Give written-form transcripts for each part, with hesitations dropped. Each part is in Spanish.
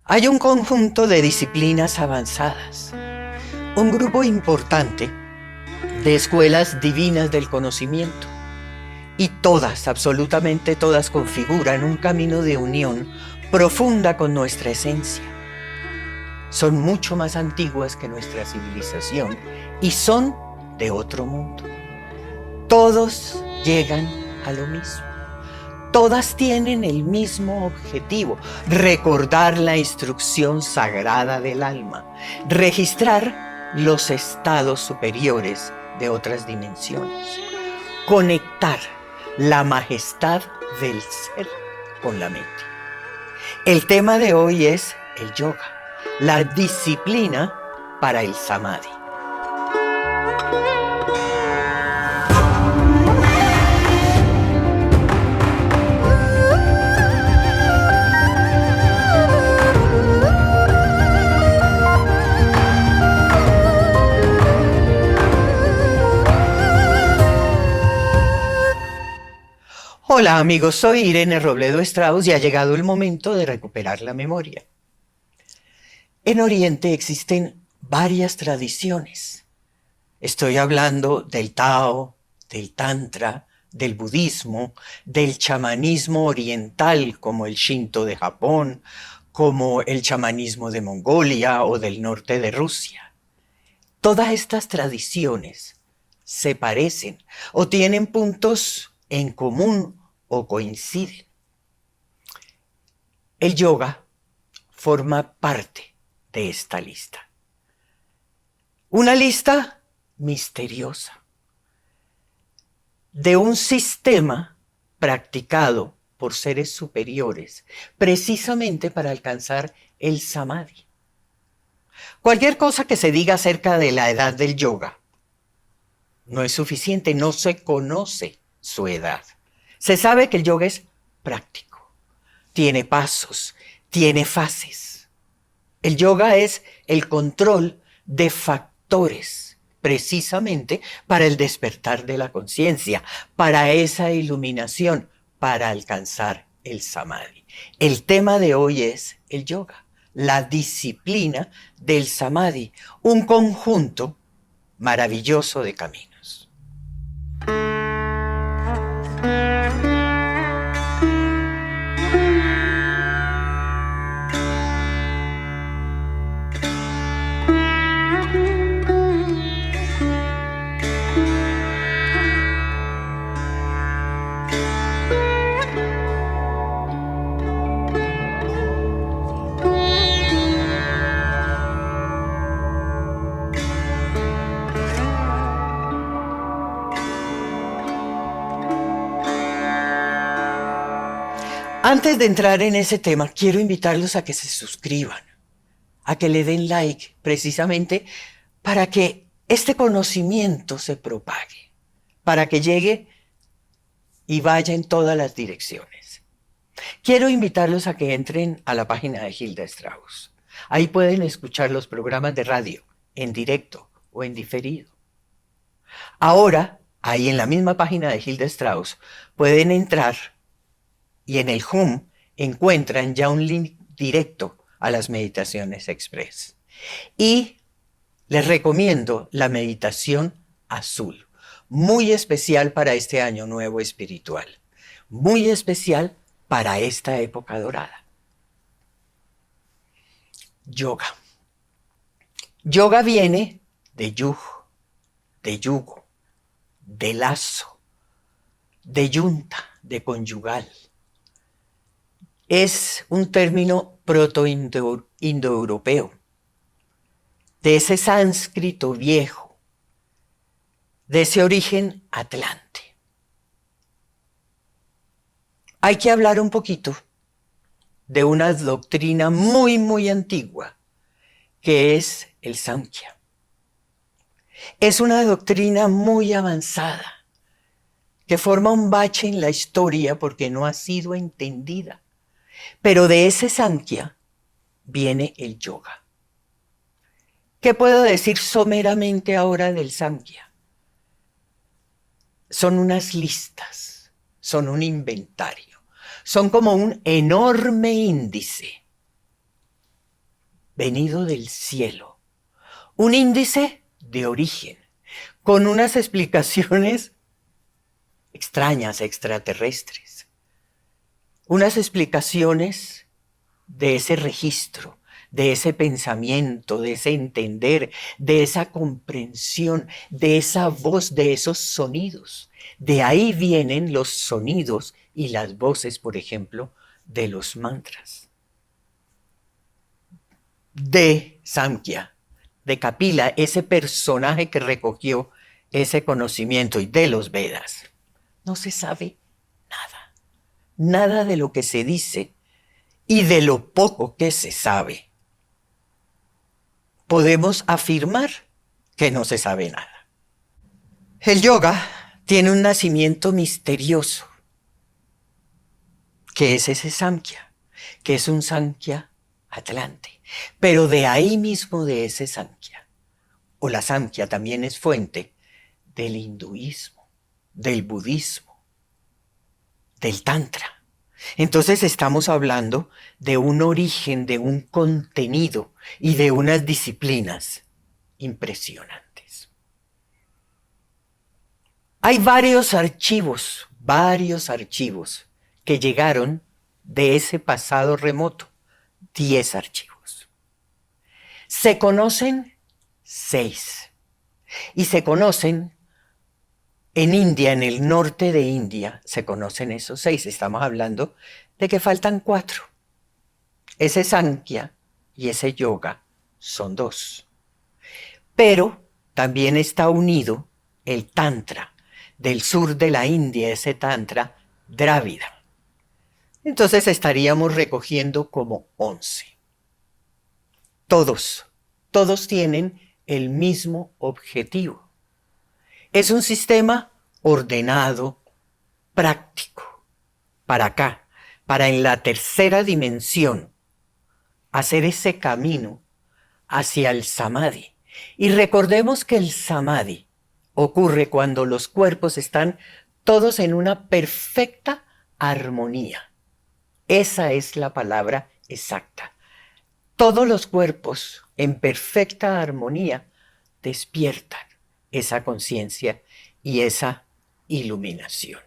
Hay un conjunto de disciplinas avanzadas, un grupo importante de escuelas divinas del conocimiento, y todas, absolutamente todas, configuran un camino de unión profunda con nuestra esencia. Son mucho más antiguas que nuestra civilización y son de otro mundo. Todos llegan a lo mismo. Todas tienen el mismo objetivo: recordar la instrucción sagrada del alma, registrar los estados superiores de otras dimensiones, conectar la majestad del ser con la mente. El tema de hoy es el yoga, la disciplina para el samadhi. Hola amigos, soy Irene Robledo Strauss y ha llegado el momento de recuperar la memoria. En Oriente existen varias tradiciones. Estoy hablando del Tao, del Tantra, del budismo, del chamanismo oriental como el Shinto de Japón, como el chamanismo de Mongolia o del norte de Rusia. Todas estas tradiciones se parecen o tienen puntos en común o coinciden. El yoga forma parte de esta lista. Una lista misteriosa de un sistema practicado por seres superiores precisamente para alcanzar el samadhi. Cualquier cosa que se diga acerca de la edad del yoga no es suficiente, no se conoce su edad. Se sabe que el yoga es práctico, tiene pasos, tiene fases. El yoga es el control de factores precisamente para el despertar de la conciencia, para esa iluminación, para alcanzar el samadhi. El tema de hoy es el yoga, la disciplina del samadhi, un conjunto maravilloso de caminos. Antes de entrar en ese tema, quiero invitarlos a que se suscriban, a que le den like, precisamente para que este conocimiento se propague, para que llegue y vaya en todas las direcciones. Quiero invitarlos a que entren a la página de Hilda Strauss. Ahí pueden escuchar los programas de radio, en directo o en diferido. Ahora, ahí en la misma página de Hilda Strauss, pueden entrar y en el home encuentran ya un link directo a las meditaciones express. Y les recomiendo la meditación azul, muy especial para este año nuevo espiritual, muy especial para esta época dorada. Yoga. Yoga viene de yug, de yugo, de lazo, de yunta, de conyugal. Es un término proto-indoeuropeo, de ese sánscrito viejo, de ese origen atlante. Hay que hablar un poquito de una doctrina muy, muy antigua, que es el Samkhya. Es una doctrina muy avanzada, que forma un bache en la historia porque no ha sido entendida. Pero de ese Samkhya viene el yoga. ¿Qué puedo decir someramente ahora del Samkhya? Son unas listas, son un inventario, son como un enorme índice venido del cielo, un índice de origen, con unas explicaciones extrañas, extraterrestres, unas explicaciones de ese registro, de ese pensamiento, de ese entender, de esa comprensión, de esa voz, de esos sonidos. De ahí vienen los sonidos y las voces, por ejemplo, de los mantras. De Samkhya, de Kapila, ese personaje que recogió ese conocimiento, y de los Vedas, no se sabe nada. Nada de lo que se dice y de lo poco que se sabe. Podemos afirmar que no se sabe nada. El yoga tiene un nacimiento misterioso, que es ese Samkhya, que es un Samkhya Atlante. Pero de ahí mismo, de ese Samkhya, o la Samkhya también es fuente del hinduismo, del budismo, del tantra. Entonces estamos hablando de un origen, de un contenido y de unas disciplinas impresionantes. Hay varios archivos que llegaron de ese pasado remoto, 10 archivos. Se conocen 6 y se conocen en India, en el norte de India, se conocen esos 6. Estamos hablando de que faltan 4. Ese Samkhya y ese yoga son 2. Pero también está unido el Tantra del sur de la India, ese Tantra Drávida. Entonces estaríamos recogiendo como 11. Todos tienen el mismo objetivo. Es un sistema ordenado, práctico, para acá, para en la tercera dimensión, hacer ese camino hacia el Samadhi. Y recordemos que el Samadhi ocurre cuando los cuerpos están todos en una perfecta armonía. Esa es la palabra exacta. Todos los cuerpos en perfecta armonía despiertan esa conciencia y esa iluminación.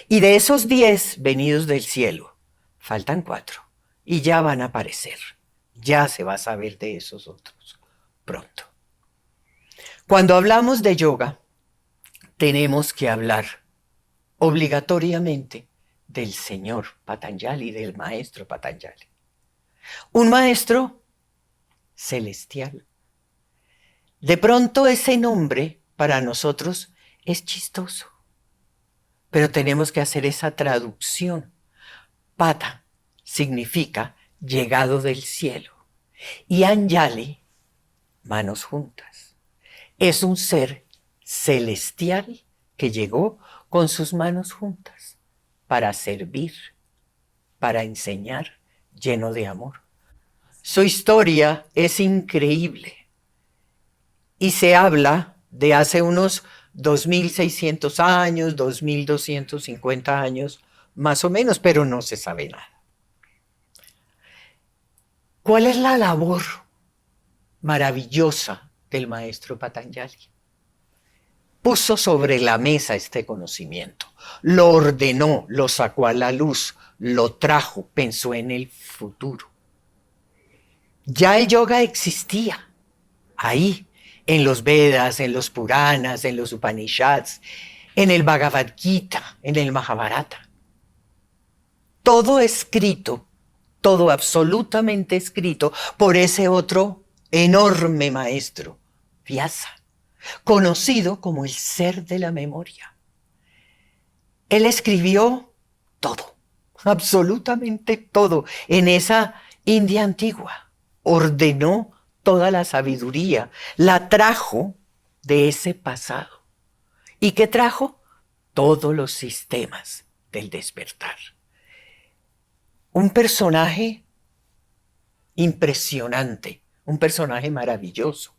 Y de esos 10 venidos del cielo, faltan 4 y ya van a aparecer. Ya se va a saber de esos otros pronto. Cuando hablamos de yoga, tenemos que hablar obligatoriamente del señor Patanjali, del maestro Patanjali. Un maestro celestial. De pronto ese nombre para nosotros es chistoso, pero tenemos que hacer esa traducción. Pata significa llegado del cielo y Anjali, manos juntas. Es un ser celestial que llegó con sus manos juntas para servir, para enseñar, lleno de amor. Su historia es increíble y se habla de hace unos 2.600 años, 2.250 años, más o menos, pero no se sabe nada. ¿Cuál es la labor maravillosa del maestro Patanjali? Puso sobre la mesa este conocimiento, lo ordenó, lo sacó a la luz, lo trajo, pensó en el futuro. Ya el yoga existía ahí, en los Vedas, en los Puranas, en los Upanishads, en el Bhagavad Gita, en el Mahabharata. Todo escrito, todo absolutamente escrito por ese otro enorme maestro, Vyasa, conocido como el ser de la memoria. Él escribió todo, absolutamente todo, en esa India antigua. Ordenó toda la sabiduría, la trajo de ese pasado. ¿Y qué trajo? Todos los sistemas del despertar. Un personaje impresionante, un personaje maravilloso.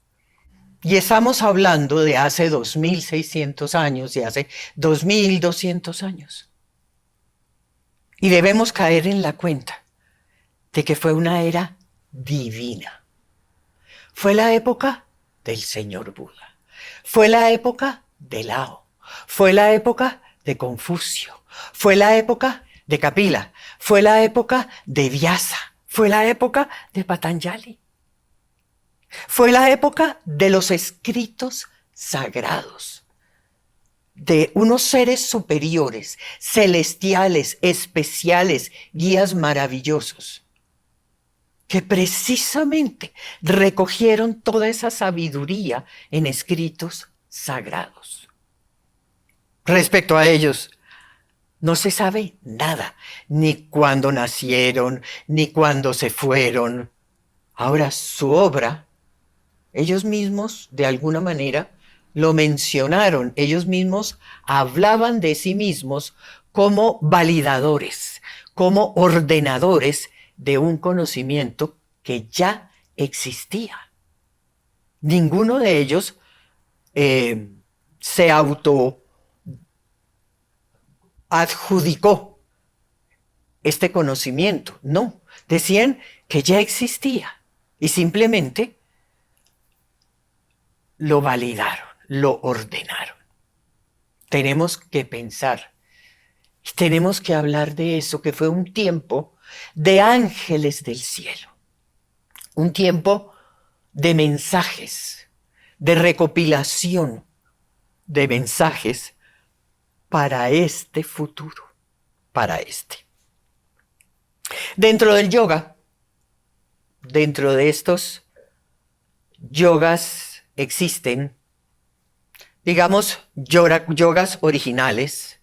Y estamos hablando de hace 2.600 años y hace 2.200 años. Y debemos caer en la cuenta de que fue una era divina. Fue la época del señor Buda. Fue la época de Lao. Fue la época de Confucio. Fue la época de Kapila. Fue la época de Vyasa. Fue la época de Patanjali. Fue la época de los escritos sagrados, de unos seres superiores, celestiales, especiales, guías maravillosos, que precisamente recogieron toda esa sabiduría en escritos sagrados. Respecto a ellos, no se sabe nada, ni cuándo nacieron, ni cuándo se fueron. Ahora, su obra, ellos mismos, de alguna manera, lo mencionaron. Ellos mismos hablaban de sí mismos como validadores, como ordenadores de un conocimiento que ya existía. Ninguno de ellos se adjudicó este conocimiento. No, decían que ya existía y simplemente lo validaron, lo ordenaron. Tenemos que pensar, tenemos que hablar de eso, que fue un tiempo de ángeles del cielo, un tiempo de mensajes, de recopilación de mensajes para este futuro, para este. Dentro del yoga, dentro de estos yogas existen, digamos, yogas originales,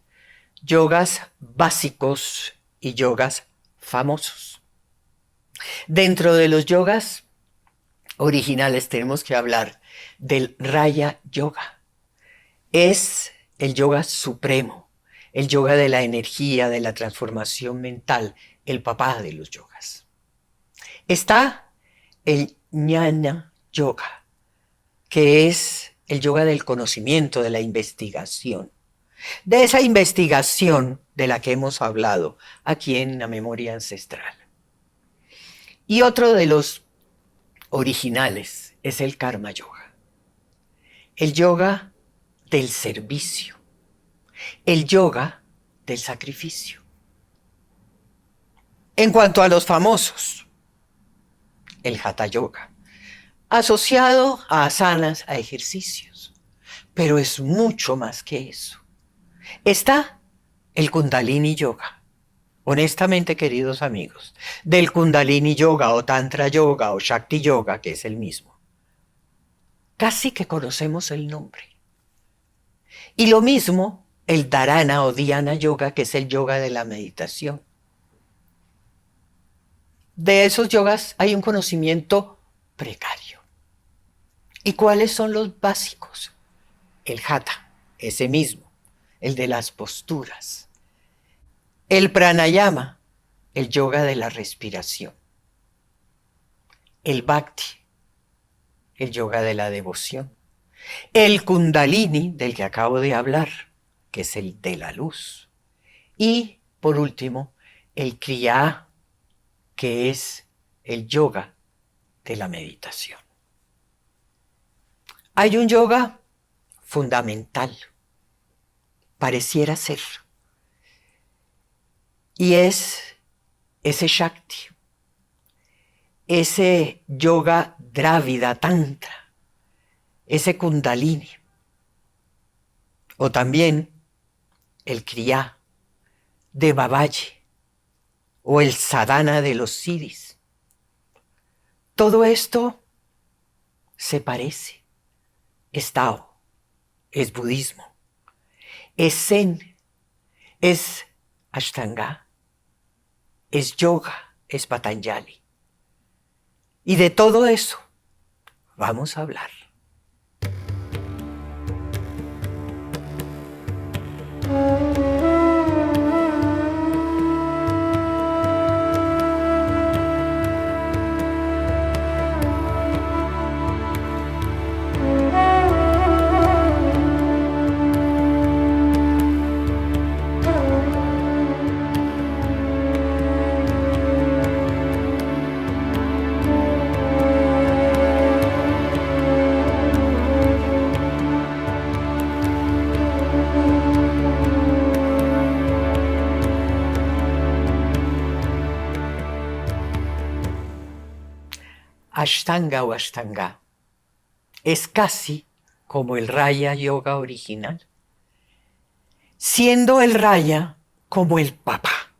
yogas básicos y yogas famosos. Dentro de los yogas originales tenemos que hablar del Raya Yoga. Es el yoga supremo, el yoga de la energía, de la transformación mental, el papá de los yogas. Está el Jnana Yoga, que es el yoga del conocimiento, de la investigación. De esa investigación de la que hemos hablado aquí en la memoria ancestral. Y otro de los originales es el Karma Yoga. El yoga del servicio. El yoga del sacrificio. En cuanto a los famosos, el Hatha Yoga, asociado a asanas, a ejercicios, pero es mucho más que eso. Está el Kundalini Yoga. Honestamente, queridos amigos, del Kundalini Yoga o Tantra Yoga o Shakti Yoga, que es el mismo, casi que conocemos el nombre. Y lo mismo el Dharana o Dhyana Yoga, que es el yoga de la meditación. De esos yogas hay un conocimiento precario. ¿Y cuáles son los básicos? El Hatha, ese mismo, el de las posturas. El Pranayama, el yoga de la respiración. El Bhakti, el yoga de la devoción. El Kundalini, del que acabo de hablar, que es el de la luz. Y, por último, el Kriya, que es el yoga de la meditación. Hay un yoga fundamental, pareciera ser, y es ese Shakti, ese yoga Dravida Tantra, ese Kundalini, o también el Kriya de Babaji, o el Sadhana de los Siddhis. Todo esto se parece. Es Tao, es budismo, es Zen, es Ashtanga, es yoga, es Patanjali. Y de todo eso vamos a hablar. Ashtanga o Ashtanga es casi como el Raya Yoga original, siendo el Raya como el papá,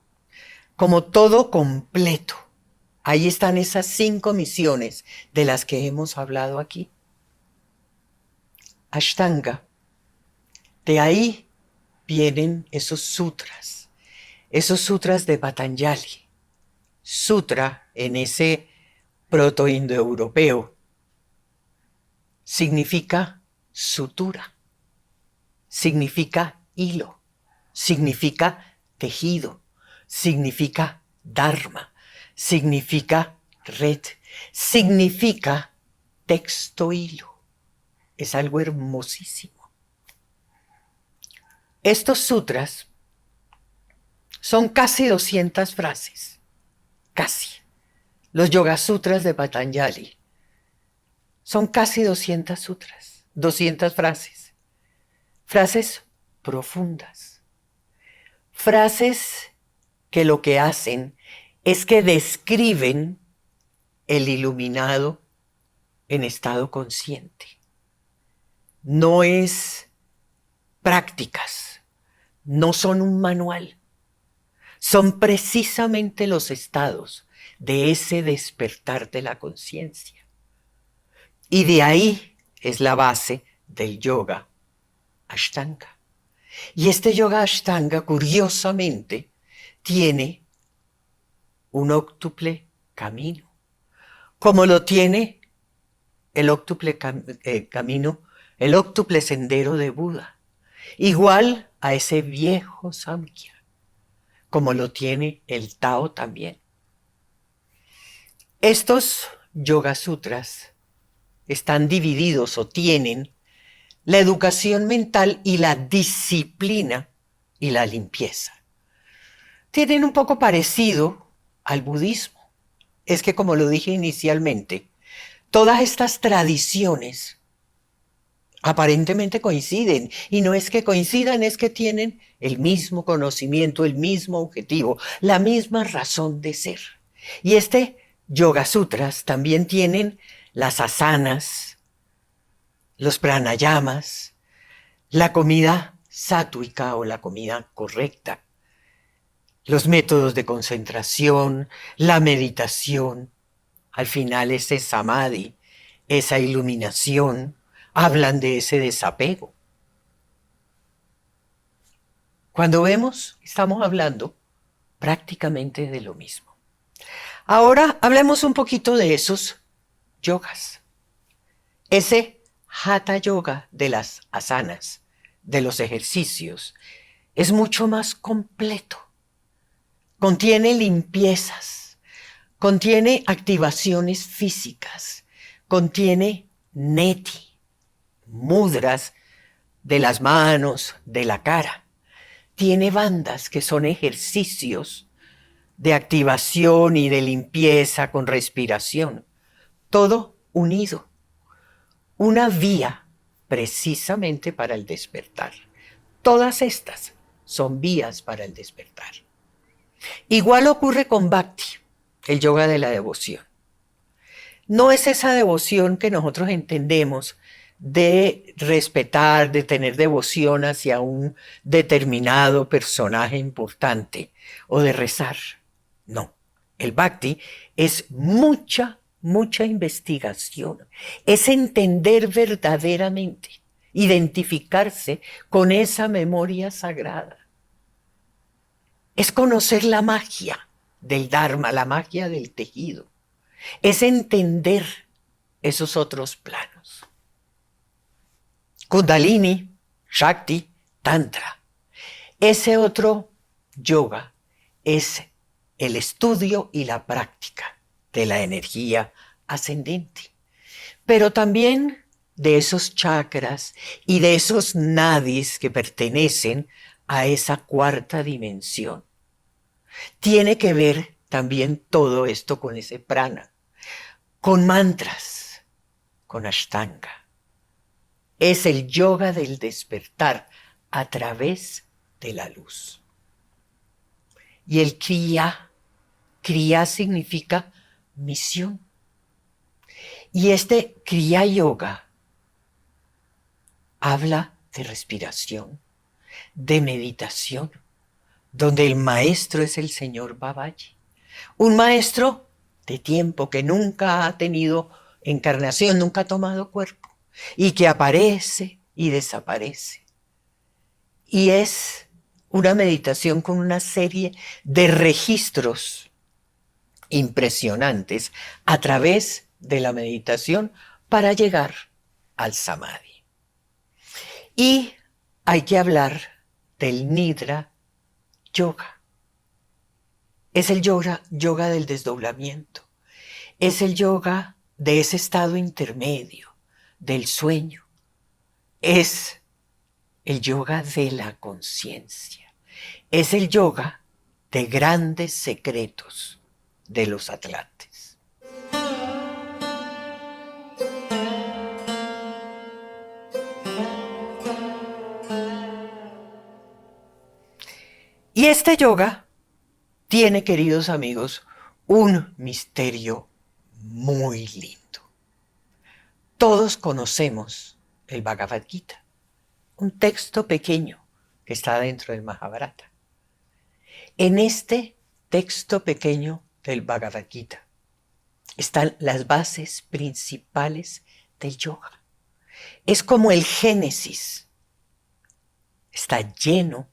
como todo completo. Ahí están esas 5 misiones de las que hemos hablado aquí. Ashtanga, de ahí vienen esos sutras de Patanjali. Sutra en ese proto-indoeuropeo significa sutura, significa hilo, significa tejido, significa dharma, significa red, significa texto hilo. Es algo hermosísimo. Estos sutras son casi 200 frases, casi. Los Yoga Sutras de Patanjali son casi 200 sutras, 200 frases. Frases profundas. Frases que lo que hacen es que describen el iluminado en estado consciente. No es prácticas, no son un manual. Son precisamente los estados de ese despertar de la conciencia. Y de ahí es la base del yoga Ashtanga. Y este yoga Ashtanga, curiosamente, tiene un óctuple camino, como lo tiene el óctuple camino, el óctuple sendero de Buda, igual a ese viejo Samkhya, como lo tiene el Tao también. Estos Yoga Sutras están divididos o tienen la educación mental y la disciplina y la limpieza. Tienen un poco parecido al budismo. Es que, como lo dije inicialmente, todas estas tradiciones aparentemente coinciden, y no es que coincidan, es que tienen el mismo conocimiento, el mismo objetivo, la misma razón de ser. Y este Yoga Sutras también tienen las asanas, los pranayamas, la comida sátvica o la comida correcta, los métodos de concentración, la meditación, al final ese samadhi, esa iluminación, hablan de ese desapego. Cuando vemos, estamos hablando prácticamente de lo mismo. Ahora hablemos un poquito de esos yogas. Ese Hatha Yoga de las asanas, de los ejercicios, es mucho más completo. Contiene limpiezas, contiene activaciones físicas, contiene neti, mudras de las manos, de la cara. Tiene bandas que son ejercicios de activación y de limpieza con respiración. Todo unido. Una vía precisamente para el despertar. Todas estas son vías para el despertar. Igual ocurre con Bhakti, el yoga de la devoción. No es esa devoción que nosotros entendemos de respetar, de tener devoción hacia un determinado personaje importante o de rezar. No, el Bhakti es mucha investigación, es entender verdaderamente, identificarse con esa memoria sagrada. Es conocer la magia del Dharma, la magia del tejido. Es entender esos otros planos. Kundalini, Shakti, Tantra. Ese otro yoga es el estudio y la práctica de la energía ascendente, pero también de esos chakras y de esos nadis que pertenecen a esa cuarta dimensión. Tiene que ver también todo esto con ese prana, con mantras, con ashtanga. Es el yoga del despertar a través de la luz. Y el kriya significa misión. Y este Kriya Yoga habla de respiración, de meditación, donde el maestro es el señor Babaji. Un maestro de tiempo que nunca ha tenido encarnación, nunca ha tomado cuerpo, y que aparece y desaparece. Y es una meditación con una serie de registros impresionantes a través de la meditación para llegar al samadhi. Y hay que hablar del Nidra Yoga. Es el yoga del desdoblamiento. Es el yoga de ese estado intermedio, del sueño. Es el yoga de la conciencia. Es el yoga de grandes secretos de los atlantes. Y este yoga tiene, queridos amigos, un misterio muy lindo. Todos conocemos el Bhagavad Gita, un texto pequeño que está dentro del Mahabharata. En este texto pequeño del Bhagavad Gita están las bases principales del yoga. Es como el Génesis. Está lleno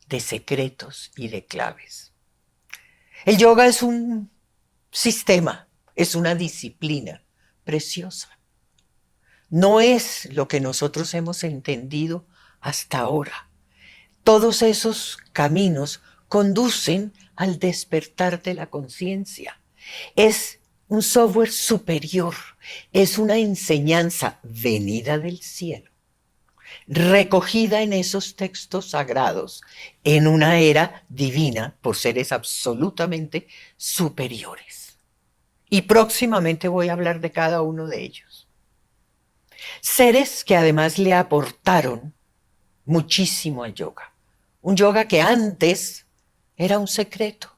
de secretos y de claves. El yoga es un sistema, es una disciplina preciosa. No es lo que nosotros hemos entendido hasta ahora. Todos esos caminos conducen al despertar de la conciencia. Es un software superior, es una enseñanza venida del cielo, recogida en esos textos sagrados, en una era divina por seres absolutamente superiores. Y próximamente voy a hablar de cada uno de ellos. Seres que además le aportaron muchísimo al yoga. Un yoga que antes era un secreto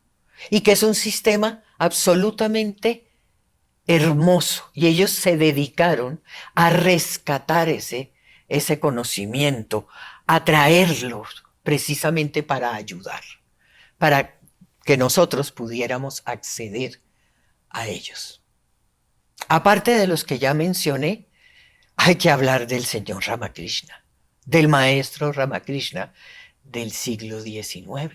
y que es un sistema absolutamente hermoso. Y ellos se dedicaron a rescatar ese conocimiento, a traerlo precisamente para ayudar, para que nosotros pudiéramos acceder a ellos. Aparte de los que ya mencioné, hay que hablar del señor Ramakrishna, del maestro Ramakrishna del siglo XIX.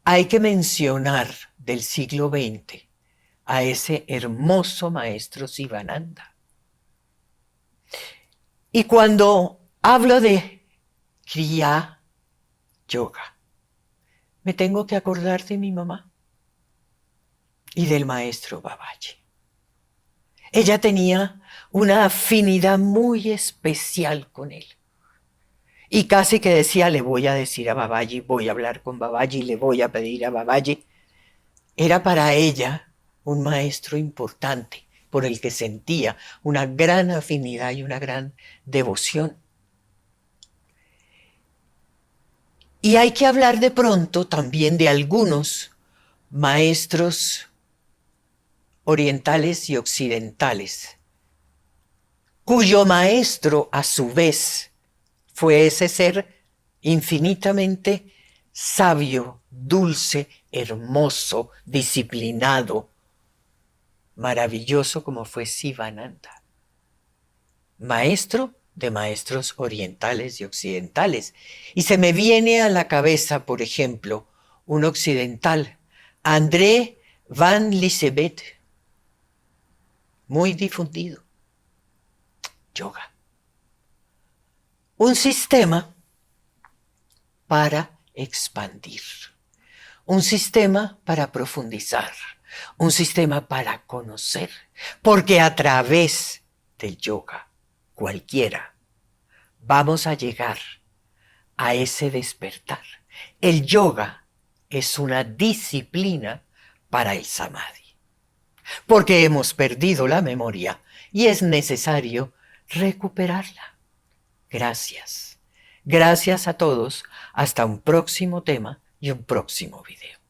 Hay que mencionar del siglo XX a ese hermoso maestro Sivananda. Y cuando hablo de Kriya Yoga, me tengo que acordar de mi mamá y del maestro Babaji. Ella tenía una afinidad muy especial con él. Y casi que decía, le voy a decir a Babaji, voy a hablar con Babaji, le voy a pedir a Babaji. Era para ella un maestro importante por el que sentía una gran afinidad y una gran devoción. Y hay que hablar de pronto también de algunos maestros orientales y occidentales, cuyo maestro a su vez fue ese ser infinitamente sabio, dulce, hermoso, disciplinado, maravilloso como fue Sivananda, maestro de maestros orientales y occidentales. Y se me viene a la cabeza, por ejemplo, un occidental, André van Liesebet, muy difundido. Yoga. Un sistema para expandir, un sistema para profundizar, un sistema para conocer, porque a través del yoga, cualquiera, vamos a llegar a ese despertar. El yoga es una disciplina para el samadhi, porque hemos perdido la memoria y es necesario recuperarla. Gracias. Gracias a todos. Hasta un próximo tema y un próximo video.